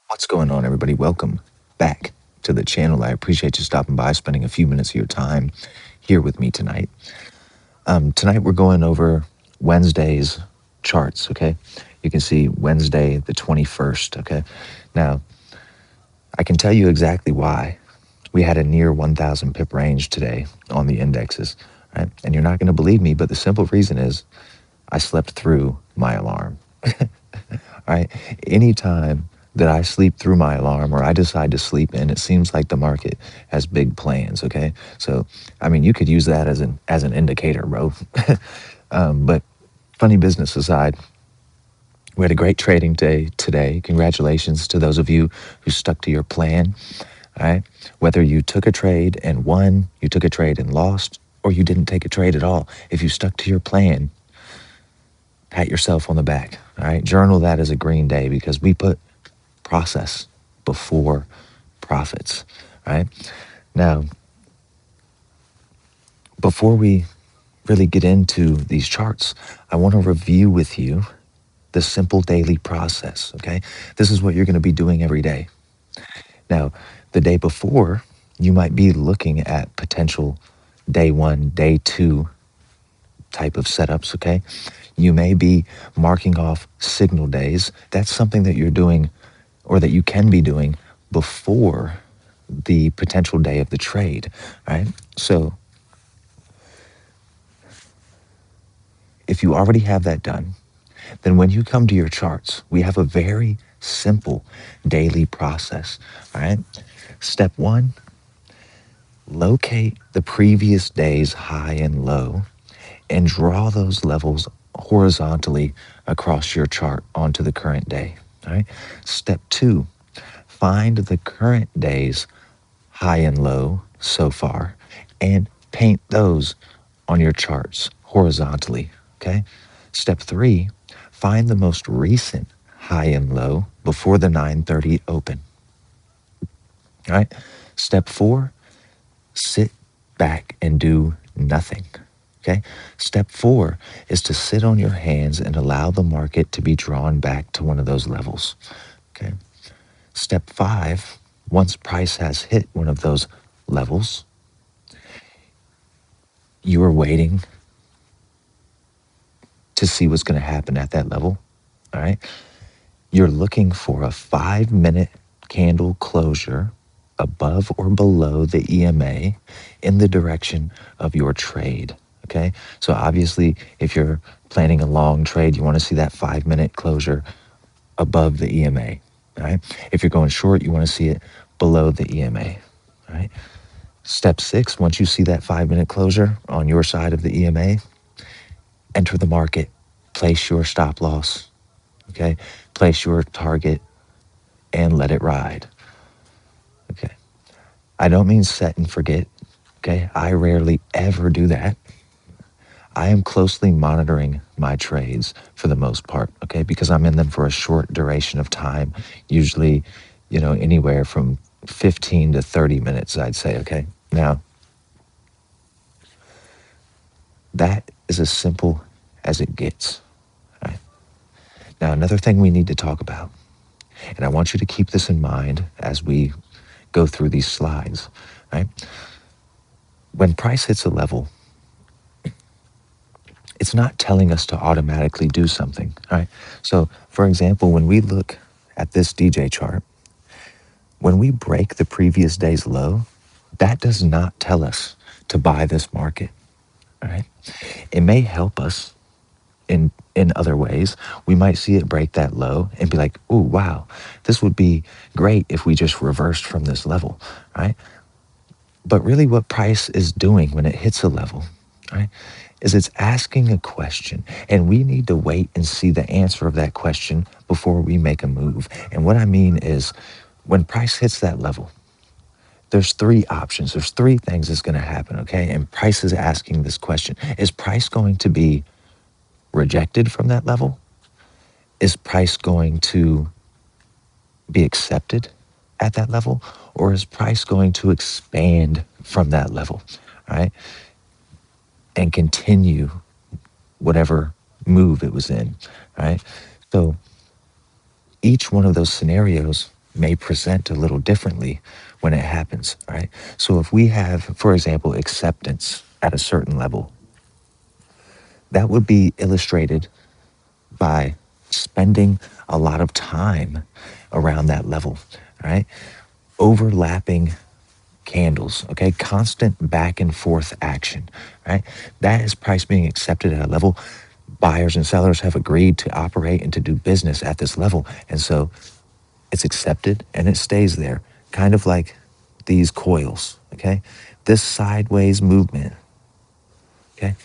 What's going on, everybody? Welcome back to the channel. I appreciate you stopping by, spending a few minutes of your time here with me tonight. Tonight, we're going over Wednesday's charts, okay? You can see Wednesday, the 21st, okay? Now, I can tell you exactly why we had a near 1,000 pip range today on the indexes, right? And you're not going to believe me, but the simple reason is I slept through my alarm. All right. Anytime that I sleep through my alarm or I decide to sleep in, it seems like the market has big plans. Okay. So, I mean, you could use that as an indicator, bro. But funny business aside, we had a great trading day today. Congratulations to those of you who stuck to your plan. All right. Whether you took a trade and won, you took a trade and lost, or you didn't take a trade at all. If you stuck to your plan, pat yourself on the back. All right. Journal that as a green day because we put process before profits, right? Now, before we really get into these charts, I want to review with you the simple daily process, okay? This is what you're going to be doing every day. Now, the day before, you might be looking at potential day one, day two type of setups, okay? You may be marking off signal days. That's something that you're doing or that you can be doing before the potential day of the trade, right? So if you already have that done, then when you come to your charts, we have a very simple daily process, all right? Step one, locate the previous day's high and low and draw those levels horizontally across your chart onto the current day, all right? Step two, find the current day's high and low so far and paint those on your charts horizontally, okay? Step three, find the most recent high and low before the 9:30 open, all right? Step four, sit back and do nothing, okay? Step four is to sit on your hands and allow the market to be drawn back to one of those levels, okay? Step five, once price has hit one of those levels, you are waiting to see what's going to happen at that level. All right. You're looking for a 5-minute candle closure above or below the EMA in the direction of your trade. Okay. So obviously, if you're planning a long trade, you want to see that 5-minute closure above the EMA. All right. If you're going short, you want to see it below the EMA. All right. Step six, once you see that 5-minute closure on your side of the EMA, enter the market, place your stop loss, okay? Place your target and let it ride, okay? I don't mean set and forget, okay? I rarely ever do that. I am closely monitoring my trades for the most part, okay? Because I'm in them for a short duration of time, usually, anywhere from 15 to 30 minutes, I'd say, okay? Now, that is as simple as it gets, right? Now, another thing we need to talk about, and I want you to keep this in mind as we go through these slides, right? When price hits a level, it's not telling us to automatically do something, right? So, for example, when we look at this DJ chart, when we break the previous day's low, that does not tell us to buy this market, right? It may help us in other ways. We might see it break that low and be like, oh, wow, this would be great if we just reversed from this level, right? But really what price is doing when it hits a level, right, is it's asking a question, and we need to wait and see the answer of that question before we make a move. And what I mean is when price hits that level, there's three options. There's three things that's going to happen, okay? And price is asking this question. Is price going to be rejected from that level? Is price going to be accepted at that level? Or is price going to expand from that level, all right, and continue whatever move it was in, all right? So each one of those scenarios may present a little differently when it happens, right? So if we have, for example, acceptance at a certain level, that would be illustrated by spending a lot of time around that level, right? Overlapping candles, okay? Constant back and forth action, right? That is price being accepted at a level. Buyers and sellers have agreed to operate and to do business at this level. And so it's accepted and it stays there, kind of like these coils, okay? This sideways movement, okay,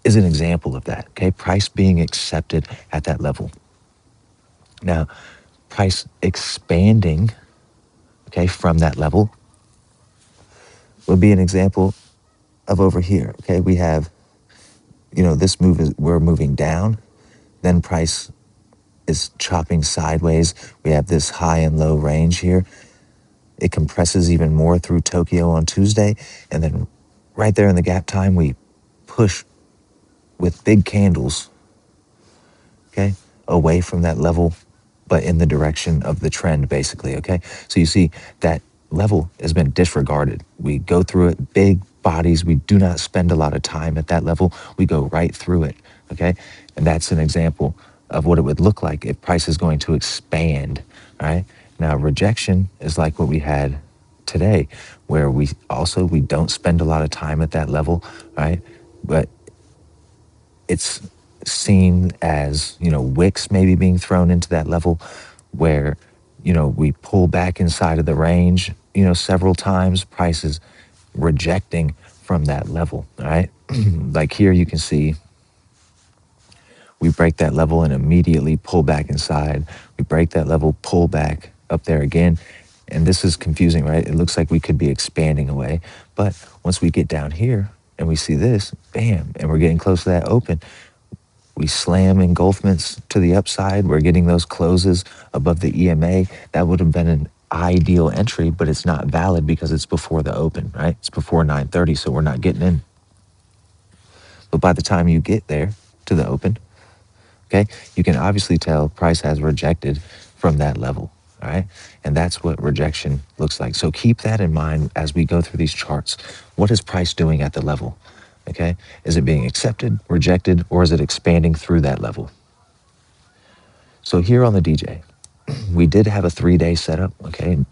is an example of that, okay? Price being accepted at that level. Now, price expanding, okay, from that level would be an example of over here, okay? We have, this move is, we're moving down, then price is chopping sideways. We have this high and low range here. It compresses even more through Tokyo on Tuesday. And then right there in the gap time, we push with big candles, okay, away from that level, but in the direction of the trend, basically, okay? So you see that level has been disregarded. We go through it, big bodies. We do not spend a lot of time at that level. We go right through it, okay? And that's an example of what it would look like if price is going to expand, all right? Now, rejection is like what we had today, where we don't spend a lot of time at that level, right? But it's seen as, wicks maybe being thrown into that level where, we pull back inside of the range, several times, prices rejecting from that level, all right? Like here you can see we break that level and immediately pull back inside. We break that level, pull back up there again. And this is confusing, right? It looks like we could be expanding away. But once we get down here and we see this, bam, and we're getting close to that open, we slam engulfments to the upside. We're getting those closes above the EMA. That would have been an ideal entry, but it's not valid because it's before the open, right? It's before 9:30, so we're not getting in. But by the time you get there to the open, okay, you can obviously tell price has rejected from that level, all right? And that's what rejection looks like. So keep that in mind as we go through these charts. What is price doing at the level, okay? Is it being accepted, rejected, or is it expanding through that level? So here on the DJ, we did have a 3-day setup, okay?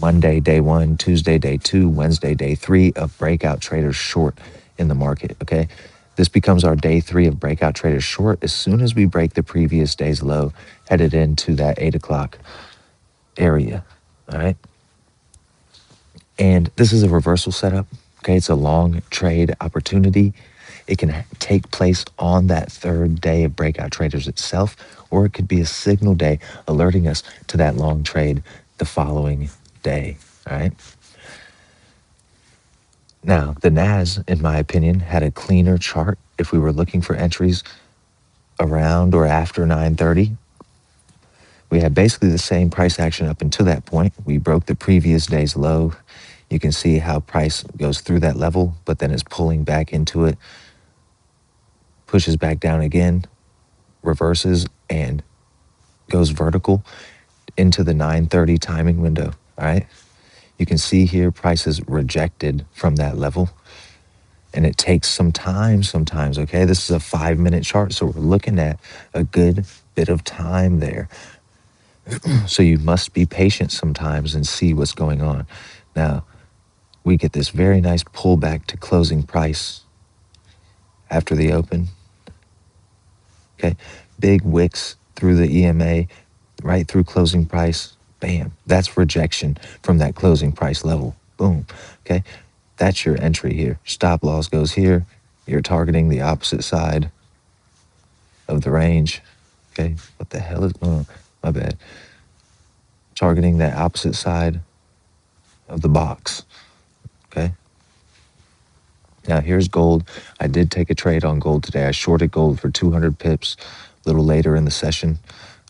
Monday, day 1, Tuesday, day 2, Wednesday, day 3 of breakout traders short in the market, okay? This becomes our day 3 of breakout traders short as soon as we break the previous day's low, headed into that 8 o'clock area, all right? And this is a reversal setup, okay? It's a long trade opportunity. It can take place on that 3rd day of breakout traders itself, or it could be a signal day alerting us to that long trade the following day, all right? Now, the NAS, in my opinion, had a cleaner chart if we were looking for entries around or after 9:30. We had basically the same price action up until that point. We broke the previous day's low. You can see how price goes through that level, but then is pulling back into it, pushes back down again, reverses, and goes vertical into the 9:30 timing window, all right? You can see here price is rejected from that level, and it takes some time sometimes, okay? This is a 5-minute chart, so we're looking at a good bit of time there. So you must be patient sometimes and see what's going on. Now, we get this very nice pullback to closing price after the open, okay? Big wicks through the EMA, right through closing price, bam. That's rejection from that closing price level, boom, okay? That's your entry here. Stop loss goes here. You're targeting the opposite side of the range, okay? What the hell is going on? My bad. Targeting that opposite side of the box, okay? Now here's gold. I did take a trade on gold today. I shorted gold for 200 pips a little later in the session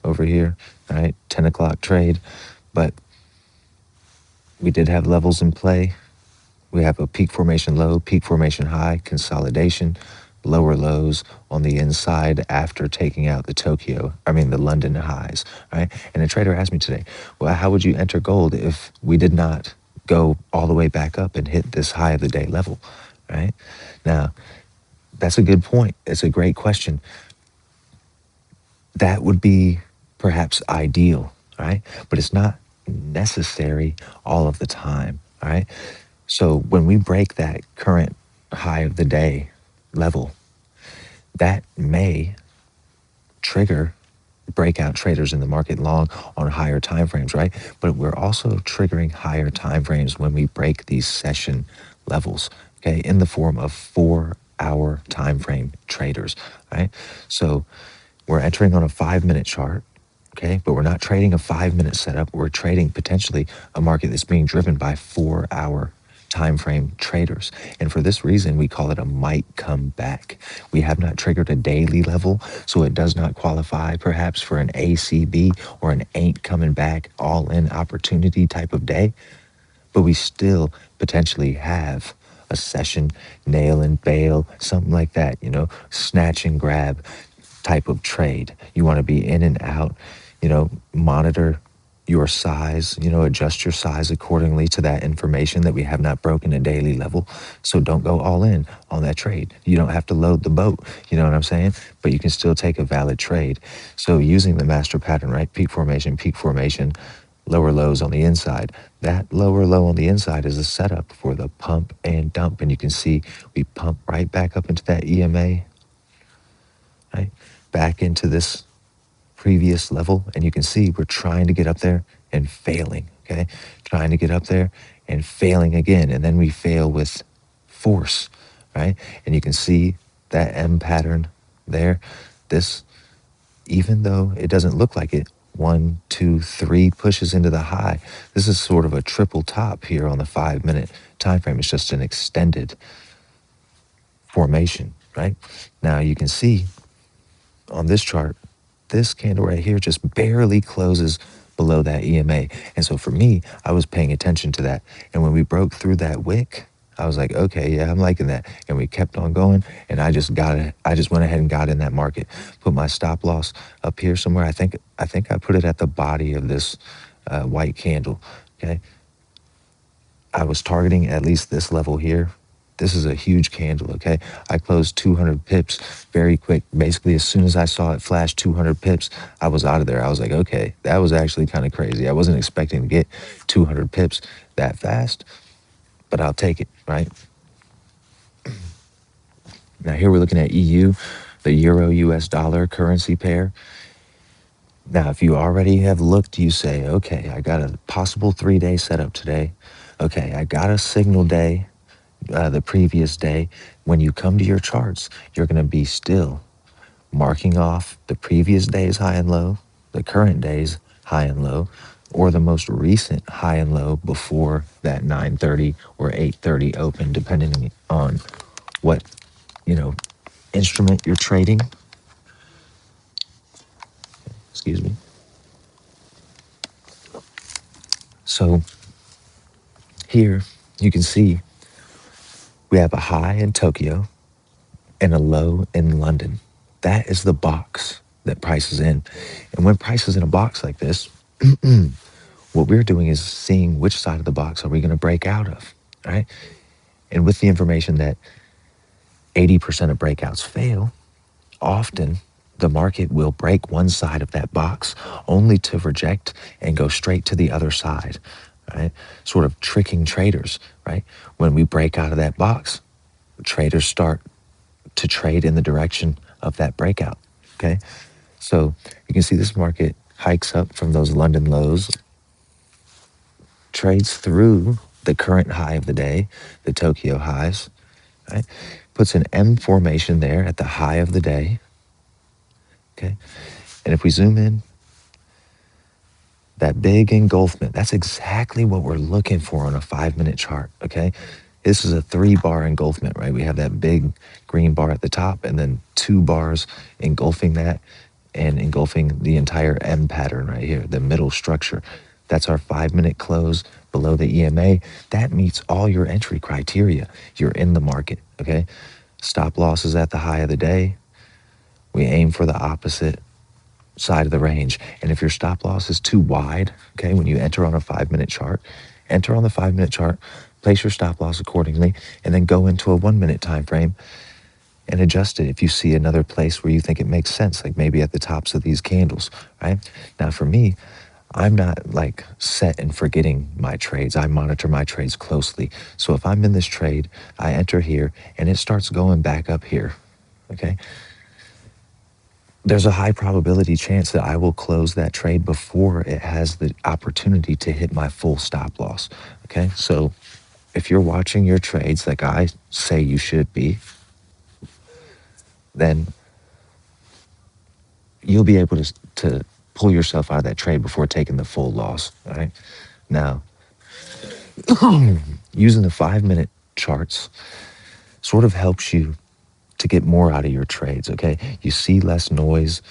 over here, all right? 10 o'clock trade, but we did have levels in play. We have a peak formation low, peak formation high, consolidation, lower lows on the inside after taking out the London highs, right? And a trader asked me today, well, how would you enter gold if we did not go all the way back up and hit this high of the day level, right? Now, that's a good point. It's a great question. That would be perhaps ideal, right? But it's not necessary all of the time, all right? So when we break that current high of the day level, that may trigger breakout traders in the market long on higher time frames, right? But we're also triggering higher time frames when we break these session levels, okay, in the form of 4-hour time frame traders, right? So we're entering on a 5-minute chart, okay, but we're not trading a 5-minute setup. We're trading potentially a market that's being driven by 4-hour time frame traders. And for this reason, we call it a might come back. We have not triggered a daily level, so it does not qualify perhaps for an ACB or an ain't coming back all in opportunity type of day, but we still potentially have a session nail and bail, something like that, snatch and grab type of trade. You want to be in and out, monitor your size, adjust your size accordingly to that information that we have not broken a daily level. So don't go all in on that trade. You don't have to load the boat, you know what I'm saying? But you can still take a valid trade. So using the master pattern, right? Peak formation, lower lows on the inside. That lower low on the inside is a setup for the pump and dump. And you can see we pump right back up into that EMA, right? Back into this previous level, and you can see we're trying to get up there and failing, okay? Trying to get up there and failing again, and then we fail with force, right? And you can see that M pattern there. This, even though it doesn't look like it, 1, 2, 3 pushes into the high. This is sort of a triple top here on the 5-minute time frame. It's just an extended formation, right? Now you can see on this chart, this candle right here just barely closes below that EMA. And so for me, I was paying attention to that. And when we broke through that wick, I was like, okay, yeah, I'm liking that. And we kept on going, and I just went ahead and got in that market. Put my stop loss up here somewhere. I think I put it at the body of this white candle, okay? I was targeting at least this level here. This is a huge candle, okay? I closed 200 pips very quick. Basically, as soon as I saw it flash 200 pips, I was out of there. I was like, okay, that was actually kind of crazy. I wasn't expecting to get 200 pips that fast, but I'll take it, right? Now here we're looking at EU, the Euro US dollar currency pair. Now, if you already have looked, you say, okay, I got a possible 3-day setup today. Okay, I got a signal day the previous day. When you come to your charts, you're going to be still marking off the previous day's high and low, the current day's high and low, or the most recent high and low before that 9:30 or 8:30 open, depending on what, instrument you're trading. Excuse me. So here you can see we have a high in Tokyo and a low in London. That is the box that price is in. And when price is in a box like this, what we're doing is seeing which side of the box are we going to break out of, right? And with the information that 80% of breakouts fail, often the market will break one side of that box only to reject and go straight to the other side, right? Sort of tricking traders, right? When we break out of that box, traders start to trade in the direction of that breakout, okay? So you can see this market hikes up from those London lows, trades through the current high of the day, the Tokyo highs, right? Puts an M formation there at the high of the day, okay? And if we zoom in, that big engulfment, that's exactly what we're looking for on a 5-minute chart, okay? This is a 3-bar engulfment, right? We have that big green bar at the top and then 2 bars engulfing that and engulfing the entire M pattern right here, the middle structure. That's our 5-minute close below the EMA. That meets all your entry criteria. You're in the market, okay? Stop loss is at the high of the day. We aim for the opposite side of the range. And if your stop loss is too wide, okay, when you enter on a 5-minute chart, enter on the 5-minute chart, place your stop loss accordingly, and then go into a 1-minute time frame and adjust it if you see another place where you think it makes sense, like maybe at the tops of these candles, right? Now, for me, I'm not like set in forgetting my trades. I monitor my trades closely. So if I'm in this trade, I enter here and it starts going back up here, okay? There's a high probability chance that I will close that trade before it has the opportunity to hit my full stop loss, okay? So if you're watching your trades like I say you should be, then you'll be able to pull yourself out of that trade before taking the full loss, all right? Now, using the 5-minute charts sort of helps you to get more out of your trades, okay? You see less noise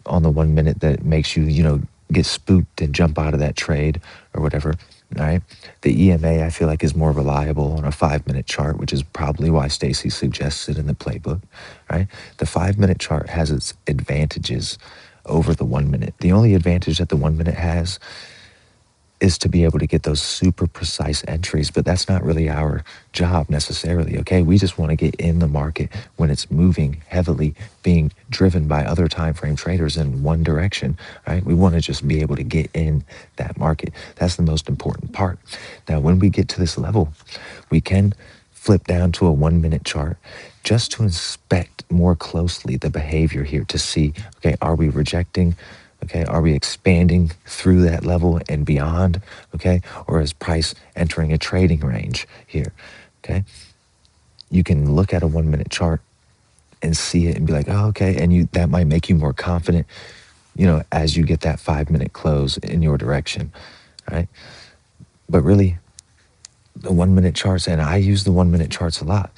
on the 1 minute that makes you, get spooked and jump out of that trade or whatever, all right? The EMA, I feel like, is more reliable on a 5-minute chart, which is probably why Stacy suggests it in the playbook, right? The 5-minute chart has its advantages over the 1 minute. The only advantage that the 1 minute has is to be able to get those super precise entries, but that's not really our job necessarily, okay? We just want to get in the market when it's moving heavily, being driven by other time frame traders in one direction, right? We want to just be able to get in that market. That's the most important part. Now, when we get to this level, we can flip down to a 1-minute chart just to inspect more closely the behavior here to see, okay, are we rejecting? Okay, are we expanding through that level and beyond? Okay, or is price entering a trading range here? Okay, you can look at a 1-minute chart and see it and be like, oh, okay, and that might make you more confident, as you get that 5-minute close in your direction, right? But really, the 1-minute charts, and I use the 1-minute charts a lot,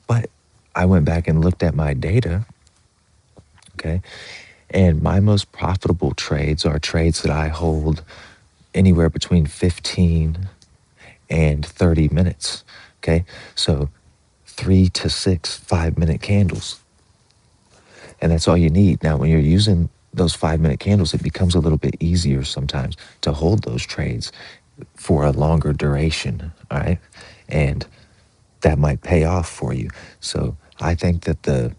but I went back and looked at my data, okay, and my most profitable trades are trades that I hold anywhere between 15 and 30 minutes. Okay. So 3 to 6 5-minute candles. And that's all you need. Now, when you're using those 5-minute candles, it becomes a little bit easier sometimes to hold those trades for a longer duration. All right. And that might pay off for you. So I think that the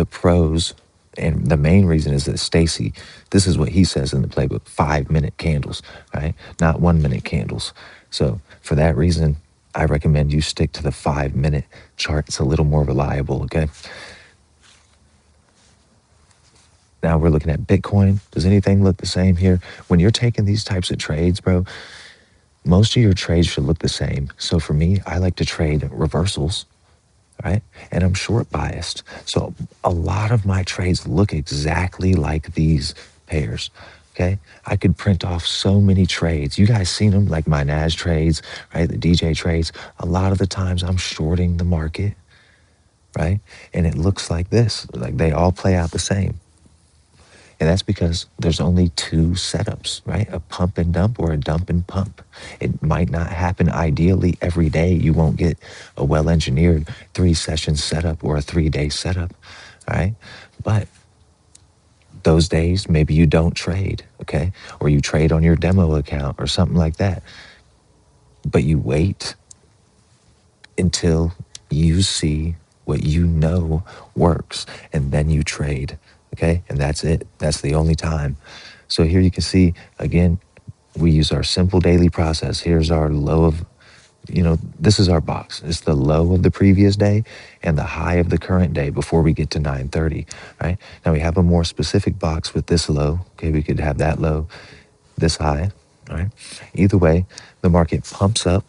pros, and the main reason is that Stacy, this is what he says in the playbook, 5-minute candles, right? Not 1-minute candles. So for that reason, I recommend you stick to the 5-minute chart. It's a little more reliable, okay? Now we're looking at Bitcoin. Does anything look the same here? When you're taking these types of trades, bro, most of your trades should look the same. So for me, I like to trade reversals, right? And I'm short biased. So a lot of my trades look exactly like these pairs, okay? I could print off so many trades. You guys seen them, like my NAS trades, right? The DJ trades. A lot of the times I'm shorting the market, right? And it looks like this, like they all play out the same. And that's because there's only 2 setups, right? A pump and dump or a dump and pump. It might not happen ideally every day. You won't get a well-engineered 3-session setup or a 3-day setup, all right? But those days, maybe you don't trade, okay? Or you trade on your demo account or something like that. But you wait until you see what you know works, and then you trade, okay? And that's it. That's the only time. So here you can see, again, we use our simple daily process. Here's our low of, this is our box. It's the low of the previous day and the high of the current day before we get to 9:30, right? Now we have a more specific box with this low. Okay, we could have that low, this high, all right? Either way, the market pumps up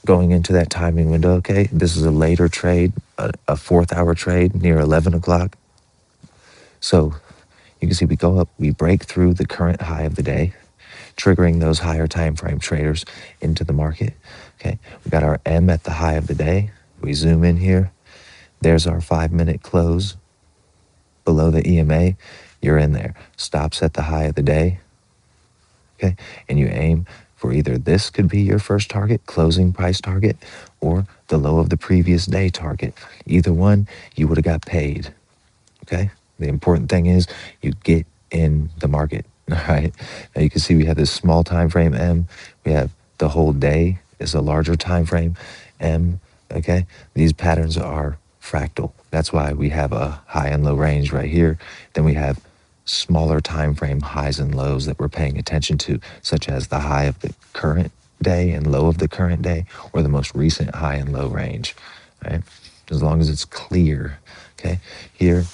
going into that timing window, okay? This is a later trade, a 4th-hour trade near 11 o'clock. So you can see we go up, we break through the current high of the day, triggering those higher time frame traders into the market, okay? We got our M at the high of the day. We zoom in here. There's our 5-minute close below the EMA. You're in there. Stops at the high of the day, okay? And you aim for either this could be your first target, closing price target, or the low of the previous day target. Either one, you would have got paid. Okay? The important thing is you get in the market. All right. Now you can see we have this small time frame M. We have the whole day is a larger time frame M. Okay. These patterns are fractal. That's why we have a high and low range right here. Then we have smaller time frame highs and lows that we're paying attention to, such as the high of the current day and low of the current day, or the most recent high and low range. Right. As long as it's clear. Okay. Here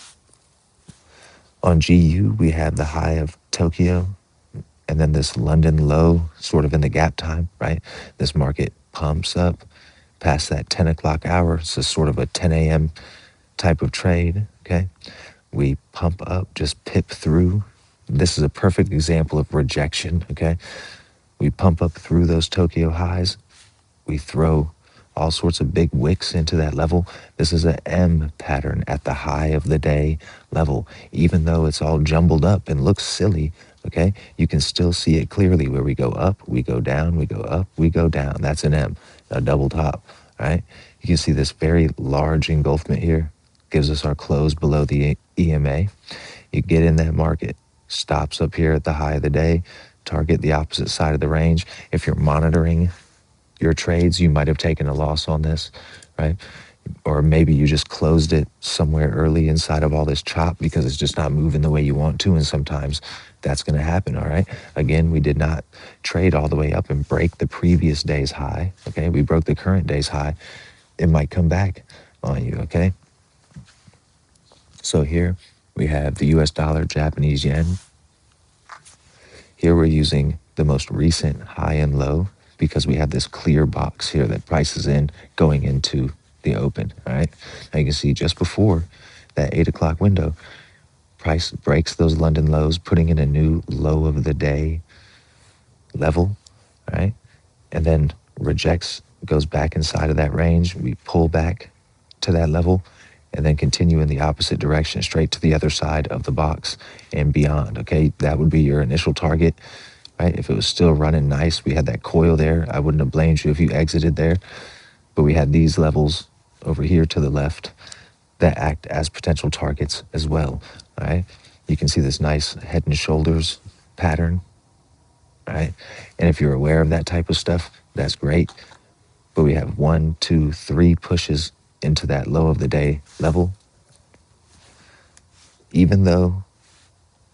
on GU, we have the high of Tokyo and then this London low sort of in the gap time, right? This market pumps up past that 10 o'clock hour. So it's sort of a 10 a.m. type of trade, okay? We pump up, just pip through. This is a perfect example of rejection, okay? We pump up through those Tokyo highs. We throw all sorts of big wicks into that level. This is an M pattern at the high of the day level. Even though it's all jumbled up and looks silly, okay, you can still see it clearly where we go up, we go down, we go up, we go down. That's an M, a double top, right? You can see this very large engulfment here. Gives us our close below the EMA. You get in that market, stops up here at the high of the day, target the opposite side of the range. If you're monitoring your trades, you might have taken a loss on this, right? Or maybe you just closed it somewhere early inside of all this chop because it's just not moving the way you want to. And sometimes that's going to happen, all right? Again, we did not trade all the way up and break the previous day's high, okay? We broke the current day's high. It might come back on you, okay? So here we have the US dollar, Japanese yen. Here we're using the most recent high and low because we have this clear box here that prices in going into the open, all right? Now you can see just before that 8 o'clock window, price breaks those London lows, putting in a new low of the day level, all right? And then rejects, goes back inside of that range. We pull back to that level and then continue in the opposite direction, straight to the other side of the box and beyond, okay? That would be your initial target. Right? If it was still running nice, we had that coil there. I wouldn't have blamed you if you exited there. But we had these levels over here to the left that act as potential targets as well. All right. You can see this nice head and shoulders pattern. All right. And if you're aware of that type of stuff, that's great. But we have 1, 2, 3 pushes into that low of the day level. Even though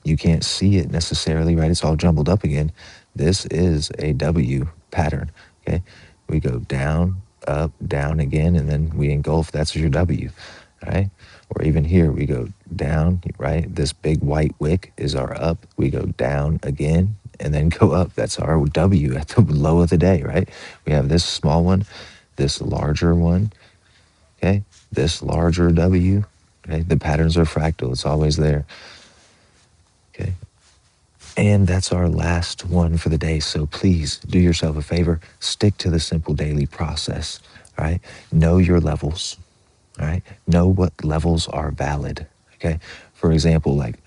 you can't see it necessarily, right? It's all jumbled up again. This is a W pattern, okay? We go down, up, down again, and then we engulf. That's your W, right? Or even here, we go down, right? This big white wick is our up. We go down again and then go up. That's our W at the low of the day, right? We have this small one, this larger one, okay? This larger W, okay? The patterns are fractal. It's always there. Okay. And that's our last one for the day. So please do yourself a favor, stick to the simple daily process. All right. Know your levels. All right. Know what levels are valid. Okay. For example, like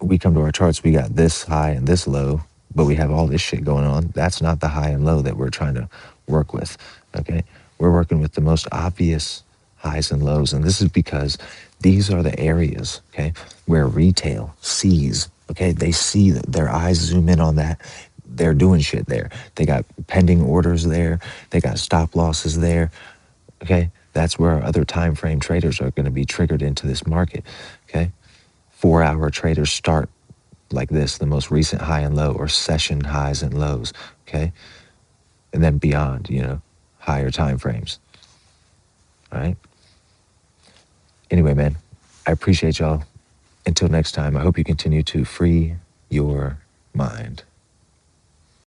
we come to our charts, we got this high and this low, but we have all this shit going on. That's not the high and low that we're trying to work with. Okay. We're working with the most obvious highs and lows. And this is because these are the areas, okay, where retail sees, okay, they see that their eyes zoom in on that. They're doing shit there. They got pending orders there. They got stop losses there. Okay. That's where our other time frame traders are going to be triggered into this market. Okay. 4-hour traders start like this, the most recent high and low, or session highs and lows. Okay. And then beyond, higher time frames. All right. Anyway, man, I appreciate y'all. Until next time, I hope you continue to free your mind.